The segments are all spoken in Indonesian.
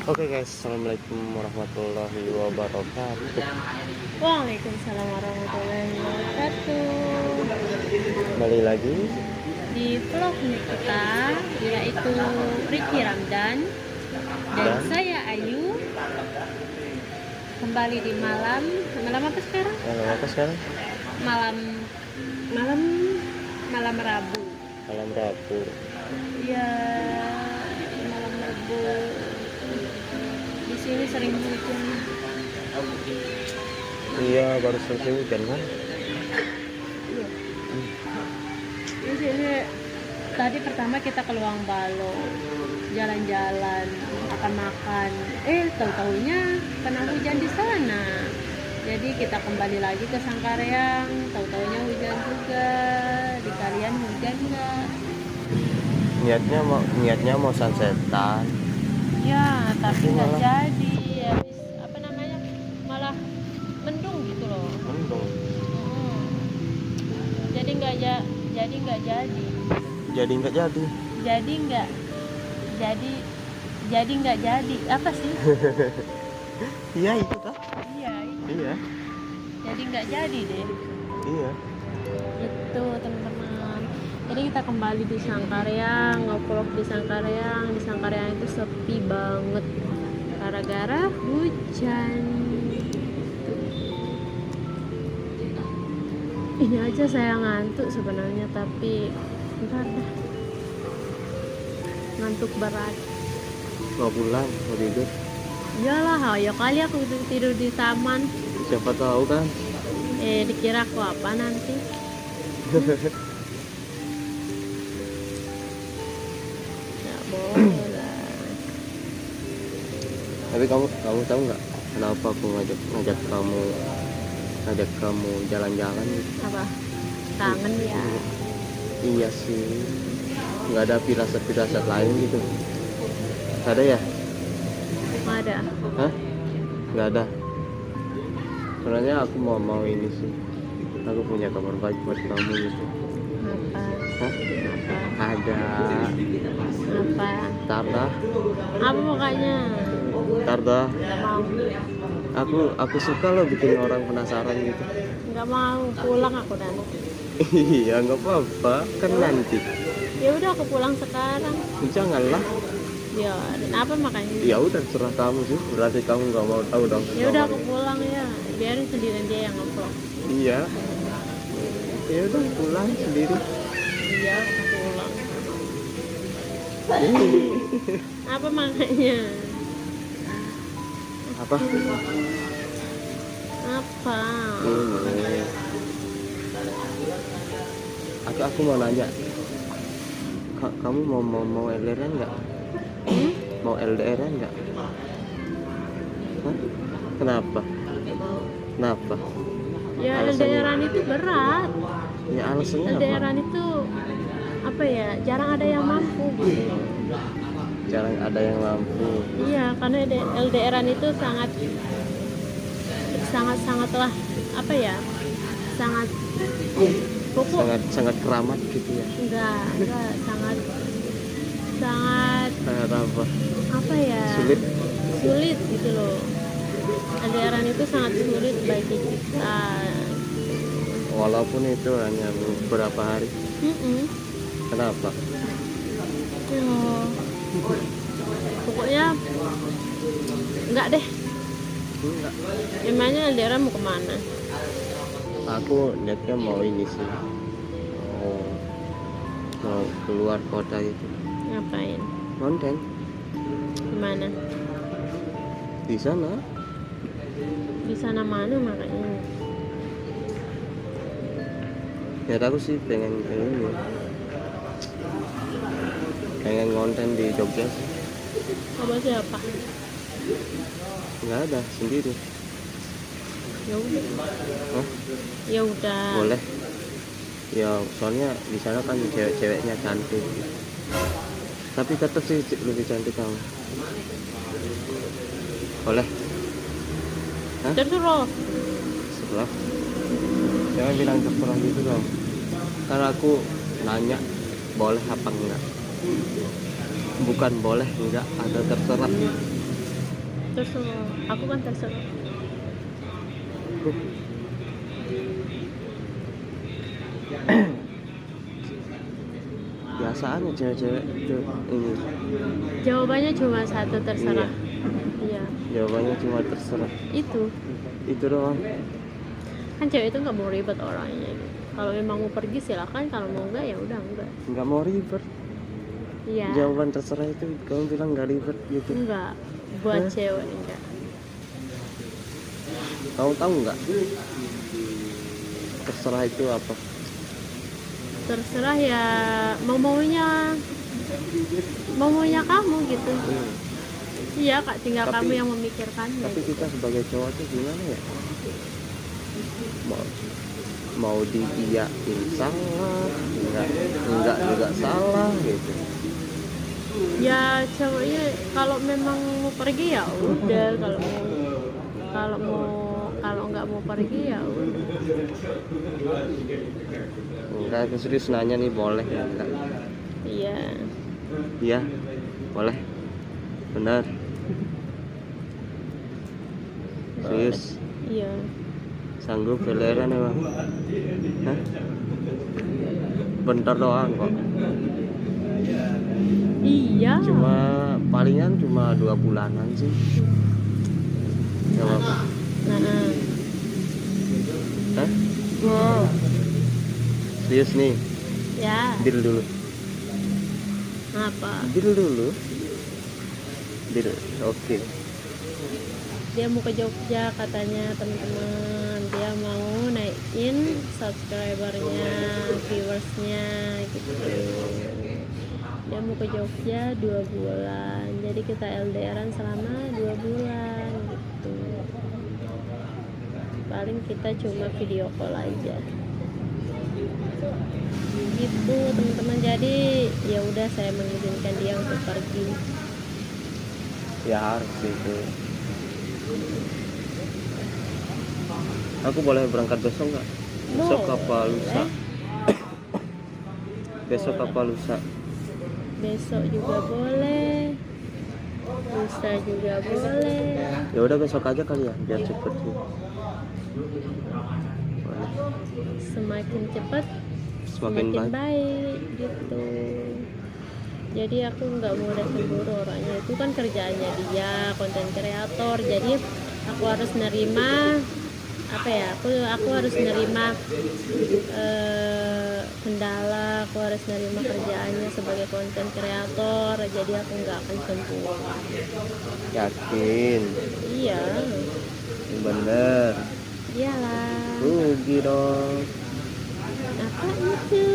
Oke guys, assalamualaikum warahmatullahi wabarakatuh. Waalaikumsalam warahmatullahi wabarakatuh. Kembali lagi Di vlog kita yaitu Ricky Ramdan dan dan saya Ayu kembali di malam apa sekarang? apa sekarang? Malam malam malam Rabu. Malam Rabu. Ya, malam Rabu. Di sini sering hujan. Iya, baru selesai hujan kan? Iya. Di sini tadi pertama kita ke Luang Balo, jalan-jalan, makan-makan. Tahu-tahunya kena hujan di sana. Jadi kita kembali lagi ke Sangkareang, tahu-tahunya hujan juga. Di kalian hujan nggak? Niatnya mau sunsetan. Ya, tapi nggak malah jadi. Habis malah mendung gitu loh. mendung. Jadi nggak jadi nggak jadi. Jadi nggak jadi. Jadi nggak jadi nggak jadi apa sih? Iya itu tak? Iya, Iya. jadi nggak jadi deh. Iya. Itu teman-teman. Jadi kita kembali di Sangkareang, ngevlog di Sangkareang. Di Sangkareang itu sepi banget gara-gara hujan. Ini aja saya ngantuk sebenarnya, tapi entar dah. Ngantuk berat. Mau pulang, mau tidur. Iyalah, ya kali aku tidur di taman. Siapa tahu kan? Dikira aku apa nanti? Ya boleh lah. Tapi kamu tahu nggak kenapa aku ngajak kamu jalan-jalan gitu? Apa? Kangen ya? Iya sih, nggak ada firasat lain gitu. Ada ya? Nggak ada. Hah? Nggak ada. Sebenarnya aku mau ini sih. Aku punya kabar baik buat kamu gitu. Apa? Hah? Apa? Ada. Apa? Ntar dah. Apa makanya? Ntar dah. Nggak mau. Aku suka loh bikin orang penasaran gitu. Nggak mau. Pulang aku nanti. Iya, nggak apa-apa. Kan nanti. Ya udah aku pulang sekarang. Janganlah. Ya, dan apa makanya? Ya udah terserah kamu sih. Berarti kamu nggak mau tahu dong. Ya udah aku pulang ya. Biarin sendirian dia yang ngevlog. Iya. Ya udah pulang sendiri. Iya, aku pulang. Apa makanya? Apa? Apa? Ini. Aku mau nanya. Kamu mau LDRan nggak? Mau LDRan nggak? Hah? Kenapa? Kenapa? Ya, Alasannya? LDRan itu berat. Ya alasannya apa? LDRan itu apa ya? Jarang ada yang mampu gitu. Jarang ada yang mampu. Iya, karena LDRan itu sangatlah apa ya? Sangat pokok Sangat keramat gitu ya. enggak sangat Sangat apa ya? Sulit gitu loh. LDRan itu sangat sulit bagi kita. Walaupun itu hanya beberapa hari. Kenapa? Ya, pokoknya enggak deh. Enggak. Emangnya LDRan mau kemana? Aku niatnya mau ini sih. Mau keluar kota itu. Ngapain? Konten Gimana? di sana. Di sana mana makanya? Ya aku sih pengen ini. Pengen konten di Jogja sih. Sama siapa? Nggak ada, sendiri. Ya udah. Hah? Ya udah. Boleh. Ya soalnya di sana kan cewek-ceweknya cantik. Tapi tetap sih lebih cantik kamu. Boleh? Hah? Terus Setelah. Jangan bilang terserah gitu dong. Karena aku nanya boleh apa enggak. Bukan boleh enggak, ada terserah. Terserah, aku kan terserah. Biasaan ya cewek-cewek itu ini. Jawabannya cuma satu, terserah. Iya. Jawabannya cuma terserah. Itu doang. Kan cewek itu nggak mau ribet orangnya. Kalau memang mau pergi silakan, kalau mau enggak ya udah enggak. Nggak mau ribet. Iya. Jawaban terserah itu kamu bilang nggak ribet gitu. Enggak, buat cewek enggak. Kamu tahu nggak? Terserah itu apa? Terserah ya, maunya kamu gitu. Iya kak, tinggal kamu yang memikirkannya. Tapi kita sebagai cowok tuh gimana ya? Mau diiyain salah, enggak juga salah gitu. Ya cowoknya kalau memang mau pergi ya udah, kalau nggak mau pergi ya udah. Enggak, aku serius nanya nih, boleh ya enggak? Iya, boleh. Benar. Serius? Iya. Sanggup peleran emang? Hah? Bentar doang kok. Iya. Palingan cuma 2 bulanan sih. Gak apa-apa. Hah? Wow. Serius nih? Ya. Deal dulu. Apa? Deal dulu. Deal. Oke. Dia mau ke Jogja katanya teman-teman. Dia mau naikin subscribernya, viewersnya gitu. Dia mau ke Jogja 2 bulan. Jadi kita LDRan selama 2 bulan gitu. Paling kita cuma video call aja. Gitu teman-teman. Jadi ya udah, saya mengizinkan dia untuk pergi. Ya harus itu. Aku boleh berangkat besok nggak? Besok apa lusa? Besok apa lusa? Besok juga boleh, lusa juga boleh. Ya udah besok aja kali ya, biar cepet sih. Boleh. Semakin cepat Semakin baik gitu. Jadi aku nggak mau udah cemburu, orangnya itu kan kerjaannya dia konten kreator. Jadi aku harus nerima aku harus nerima kendala, aku harus nerima kerjaannya sebagai konten kreator. Jadi aku nggak akan cemburu. Yakin? Iya. Bener. Iyalah. Rugi dong. Apa itu?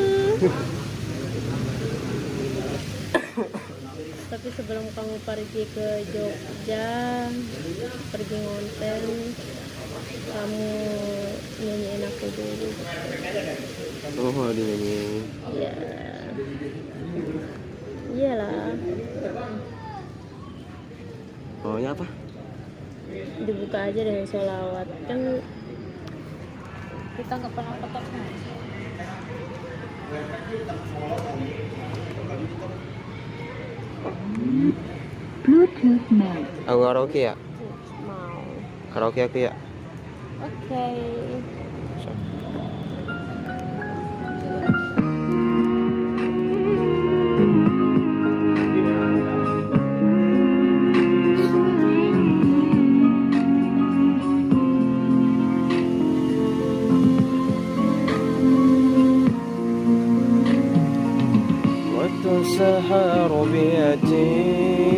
Tapi sebelum kamu pergi ke Jogja, pergi ngonten, kamu nyanyiin aku dulu. Oh, dinyanyiin. Ya. Iyalah. Maunya apa? Dibuka aja dengan sholawat. Kan kita nggak pernah ketemu. Bluetooth mode. Aku karaoke ya? Mau. Karaoke aku ya? Oke. وتسحر بيتيم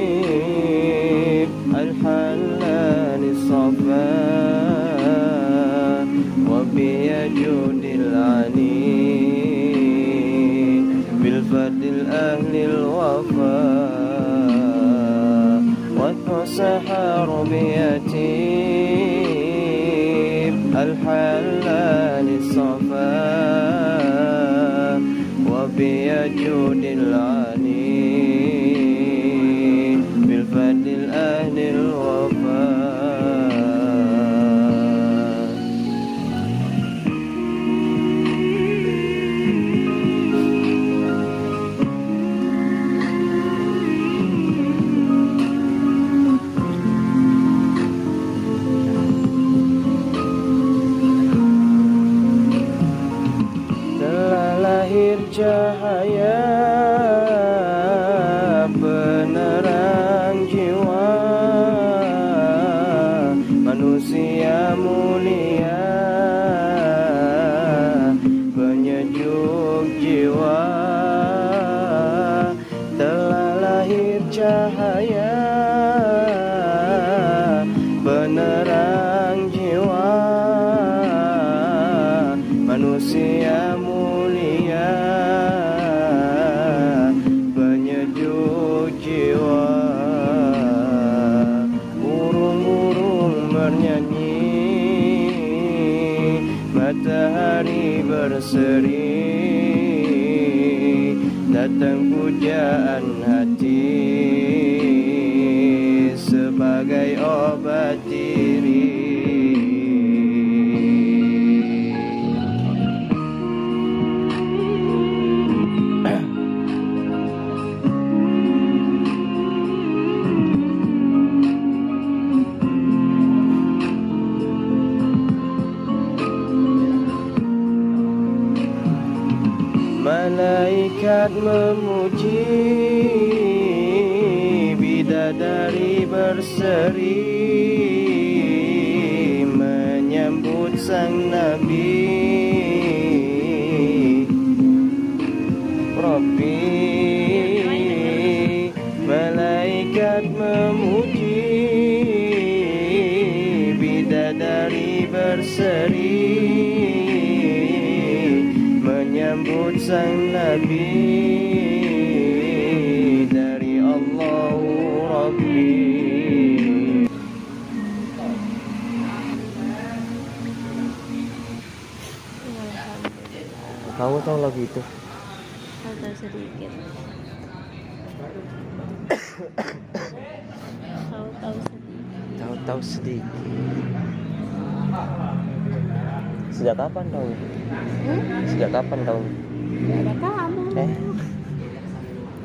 الحلال الصفا وبيجود العنين بالفضل أهل الوفا وتسحر بيتيم الحلال الصفا وبيجود العنين بالفضل أهل الوفا penerang jiwa, manusia mulia, penyejuk jiwa. Burung-burung bernyanyi, matahari berseri, datang pujaan hati sebagai obat diri. Malaikat memuji, bidadari berseri, menyambut sang Nabi. Rabbi, malaikat memuji, bidadari berseri, menyambut sang Nabi dari Allah Rabbi. Kamu tahu lagu itu? Tahu sedikit. Tahu sedikit. Sejak kapan tahu? Sejak kapan tahu? Gak ada kamu.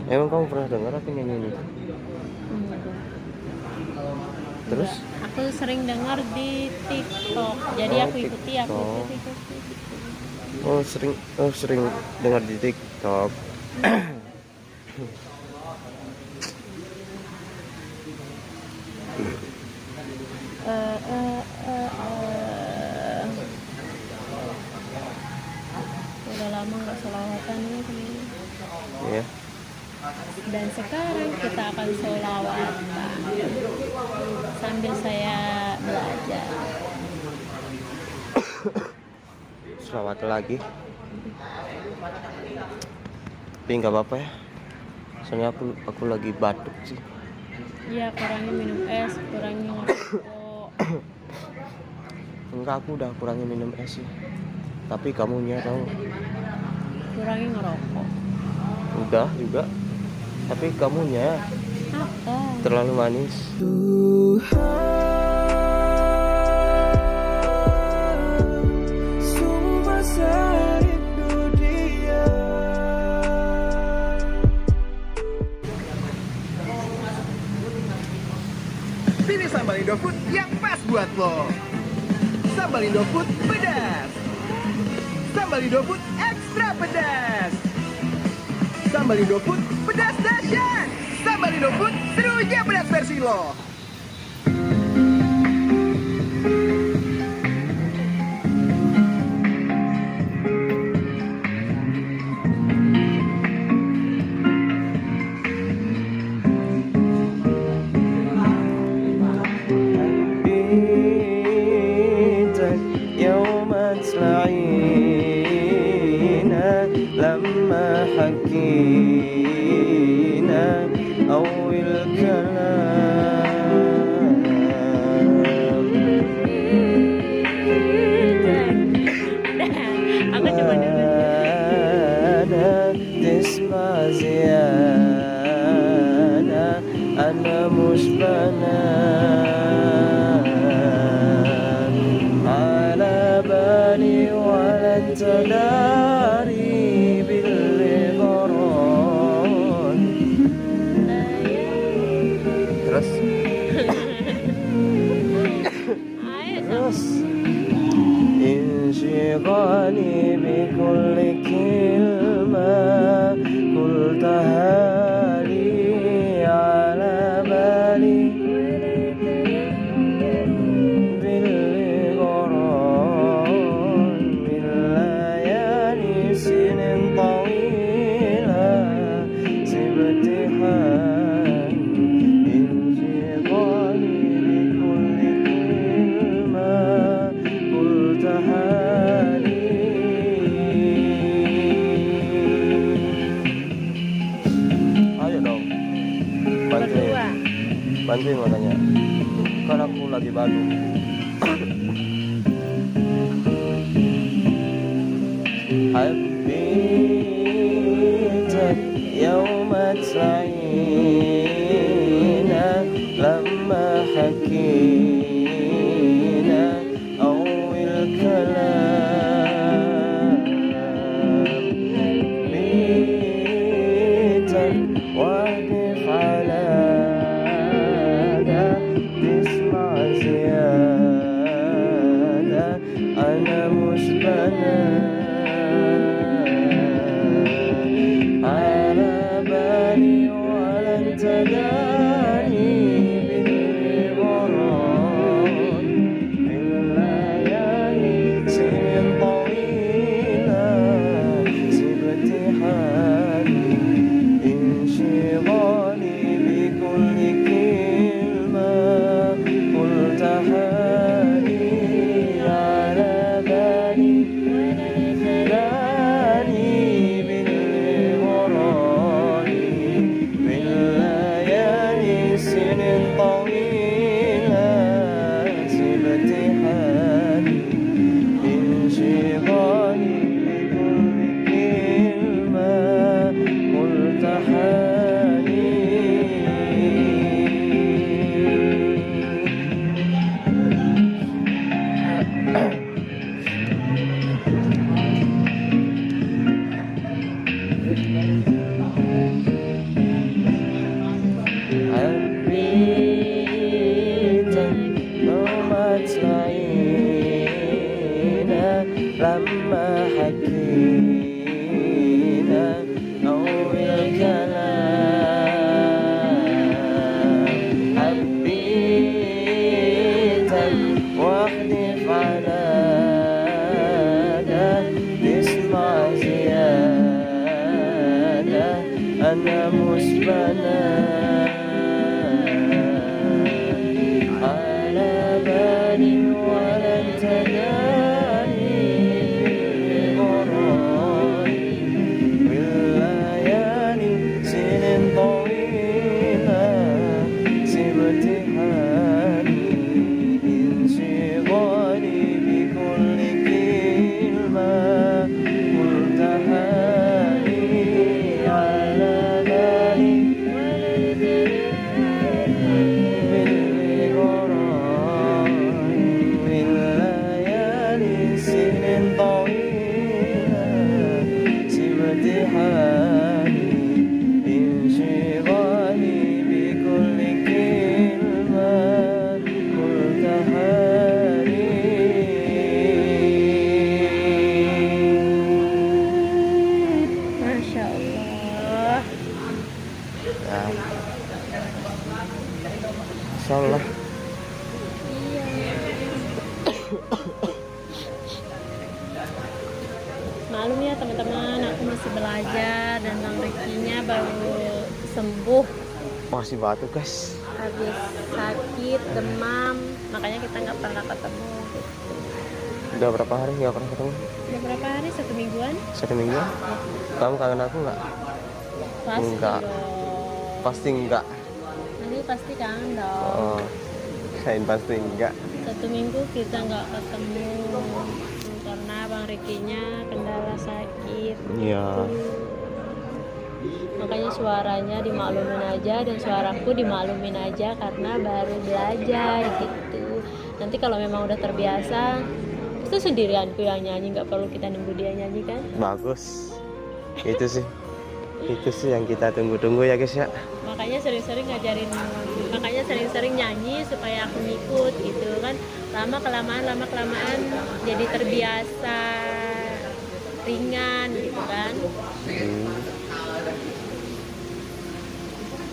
Emang kamu pernah dengar aku nyanyi ini? Enggak. Terus? Aku sering dengar di TikTok. Jadi aku ikuti. Sering dengar di TikTok. Udah lama nggak sholawatan ya. Iya. Dan sekarang kita akan sholawatan sambil saya belajar. Selamat lagi. Tapi nggak apa-apa ya. Soalnya aku lagi batuk sih. Iya, kurangin minum es, kurangin ngerokok. Enggak, aku udah kurangin minum es sih. Tapi kamunya tahu. Kurangin ngerokok. Udah juga. Tapi kamunya Apa? terlalu manis. Pilih sambal Indofood yang pas buat lo. Sambal Indofood pedas. Sambal Indofood ekstra pedas. Sambal Indofood pedas dahsyat. Sambal Indofood serunya pedas versi lo. لما حكينا أول كلام Aku coba dulu. أنا تسمع زيادة أنا مش بنام على بالي ولا تداري بالغرام. Terus terus انشغالي بكل كلمة قلتها لي على بالي بالغرام من ليالي سنين طويلة سبتها انشغالي بكل كلمة Kan aku lagi baru. حبيتك يوم تلاقينا لما حكينا أول كلام حبيتك واقف على ده تسمع زيادة أنا مش بنام على بالي ولا انت داني بالغرام بالليالي سنين طويلة سبت حالي انشغالي بكل كلمة قلتها لي على بالي داني بالغرام بالليالي سنين طويلة سبت حالي انشغالي بكل كلمة قلتها لي حبيتك يوم تلاقينا لما حكينا أول كلام حبيتك واحدف على ده تسمع زيادة أنا مش بنام على بالي ولا انت داني بالغرام بالليالي سنين طويلة سبت حالي انشغالي بكل كلمة قلتها لي على بالي بالغرام بالليالي سنين طويلة سبت حالي انشغالي بكل كلمة قلتها لي Masya Allah. ya. Insyaallah. Malum ya teman-teman, aku masih belajar dan Bang Ricky-nya baru sembuh Masih batuk guys. habis sakit, demam, makanya kita nggak pernah ketemu. Udah berapa hari nggak pernah ketemu? Udah berapa hari? 1 mingguan? 1 minggu. Kamu kangen aku nggak? Pasti Enggak. dong. Pasti enggak. Nanti pasti kangen dong. Oh, kain pasti enggak. 1 minggu kita nggak ketemu karena Bang Ricky-nya kendala sakit. Iya. Makanya suaranya dimaklumin aja dan suaraku dimaklumin aja karena baru belajar gitu. Nanti kalau memang udah terbiasa, itu sendirianku yang nyanyi, nggak perlu kita nunggu dia nyanyi kan? Bagus. Itu sih yang kita tunggu-tunggu ya guys ya. Makanya sering-sering ngajarin, makanya sering-sering nyanyi supaya aku ngikut gitu kan. Lama kelamaan jadi terbiasa, ringan gitu kan.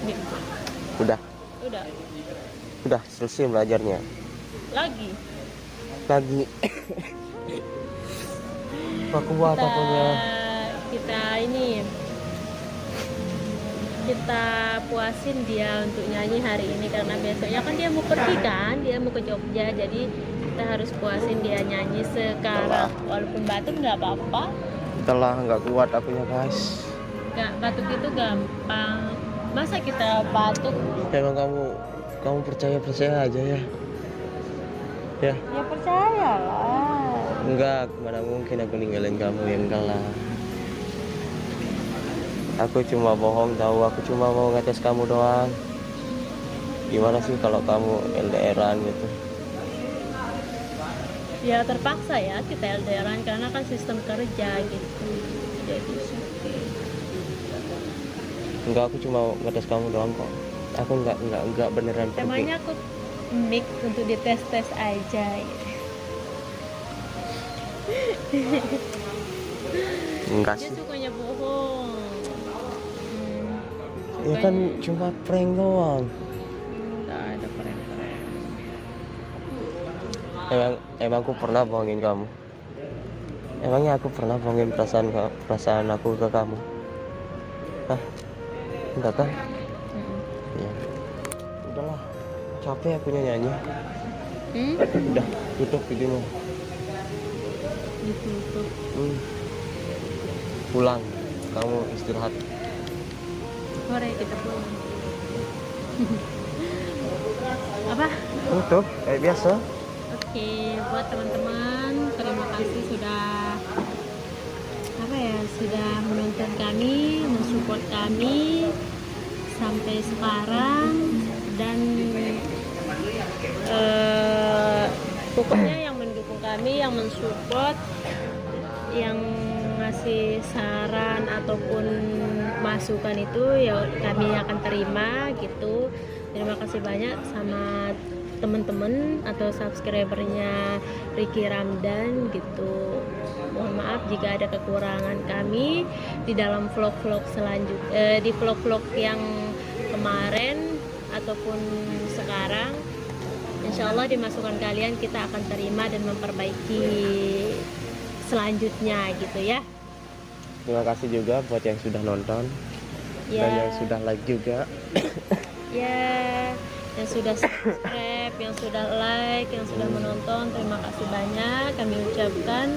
Gitu. Udah selesai belajarnya. Lagi aku buat apanya? Kita puasin dia untuk nyanyi hari ini karena besoknya kan dia mau pergi kan, dia mau ke Jogja, jadi kita harus puasin dia nyanyi sekarang. Walaupun batuk nggak apa-apa. Telah nggak kuat akunya guys. Nggak, batuk itu gampang. Masa kita batuk? Emang kamu kamu percaya aja ya. Ya, Ya percayalah. enggak, mana mungkin aku ninggalin kamu, ya enggak lah. Aku cuma bohong tahu, aku cuma mau ngetes kamu doang. Gimana sih kalau kamu LDRan gitu? Ya terpaksa ya kita LDRan karena kan sistem kerja gitu. Jadi Enggak, aku cuma ngetes kamu doang kok. Aku enggak beneran pergi. temanya aku mix untuk dites-tes aja. Enggak Dia sih. sukanya bohong. Ya kan cuma prank doang. Enggak ada keren-keren. Emang aku pernah bohongin kamu? Emangnya aku pernah bohongin perasaan aku ke kamu? Hah? Enggak kan? Ya. Udahlah, capek aku nyanyi. Udah, tutup videonya. Ditutup. Pulang, kamu istirahat. Sore kita pulang. Apa? Tutup, kayak biasa. Oke, buat teman-teman, terima kasih sudah sudah menonton kami, mensupport kami sampai sekarang dan pokoknya yang mendukung kami, yang mensupport, yang ngasih saran ataupun masukan itu ya kami akan terima gitu. Terima kasih banyak sama teman-teman atau subscribernya Ricky Ramdan gitu. Mohon maaf jika ada kekurangan kami di dalam vlog-vlog selanjutnya, di vlog-vlog yang kemarin ataupun sekarang. Insya Allah di masukan kalian kita akan terima dan memperbaiki selanjutnya gitu ya. Terima kasih juga buat yang sudah nonton Ya. dan yang sudah like juga. Ya, yang sudah subscribe, yang sudah like, yang sudah menonton, terima kasih banyak kami ucapkan.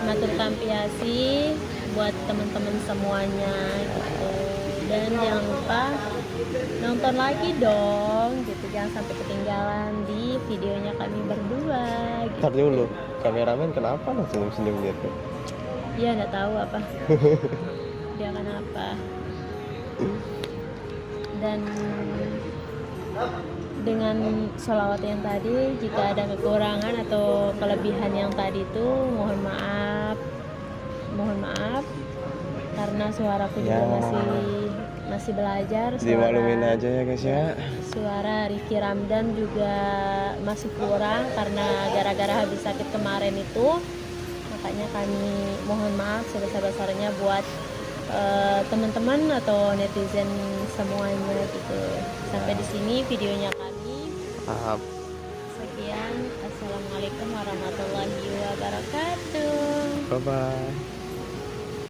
Matur tampiasi buat teman-teman semuanya gitu. Dan jangan lupa nonton lagi dong gitu, jangan sampai ketinggalan di videonya kami berdua gitu. Ntar dulu, kameramen kenapa langsung senyum gitu? Ya nggak tahu apa dia kenapa. Dan dengan sholawat yang tadi, jika ada kekurangan atau kelebihan yang tadi itu mohon maaf karena suaraku juga Ya. masih belajar. Dimaklumin aja ya guys ya. Suara Ricky Ramdan juga masih kurang karena gara-gara habis sakit kemarin itu, makanya kami mohon maaf sebesar-besarnya buat teman-teman atau netizen semuanya gitu. Sampai di sini videonya kami. Maaf. Sekian, assalamualaikum warahmatullahi wabarakatuh. Bye bye.